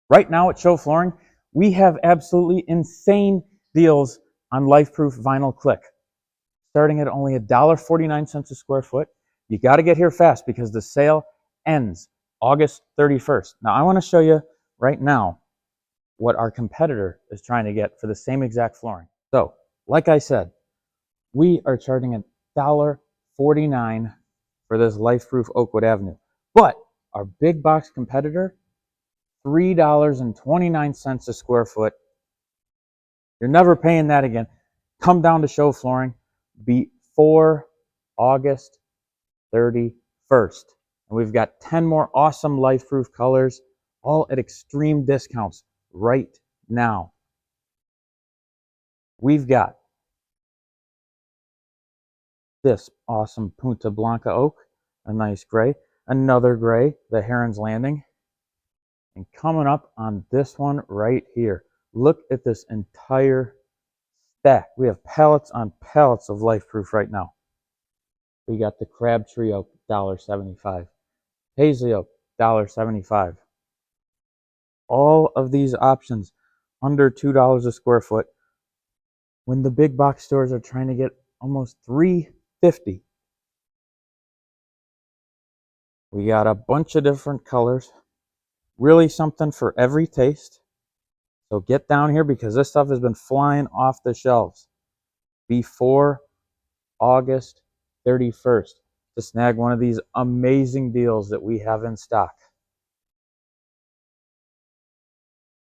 Right now at Show Flooring, we have absolutely insane deals on Lifeproof vinyl click, starting at only $1.49 a square foot. You got to get here fast because the sale ends August 31st. Now, I want to show you right now what our competitor is trying to get for the same exact flooring. So, like I said, we are charging $1.49 for this Lifeproof Oakwood Avenue. But our big box competitor, $3.29 a square foot. You're never paying that again. Come down to Show Flooring before August 31st. And we've got 10 more awesome Lifeproof colors, all at extreme discounts right now. We've got this awesome Punta Blanca oak, a nice gray, another gray, the Heron's Landing. And coming up on this one right here, look at this entire stack. We have pallets on pallets of Lifeproof right now. We got the Crabtree oak, $1.75. Paisley oak, $1.75. All of these options under $2 a square foot, when the big box stores are trying to get almost $3.50. We got a bunch of different colors, really something for every taste. So get down here because this stuff has been flying off the shelves before August 31st to snag one of these amazing deals that we have in stock.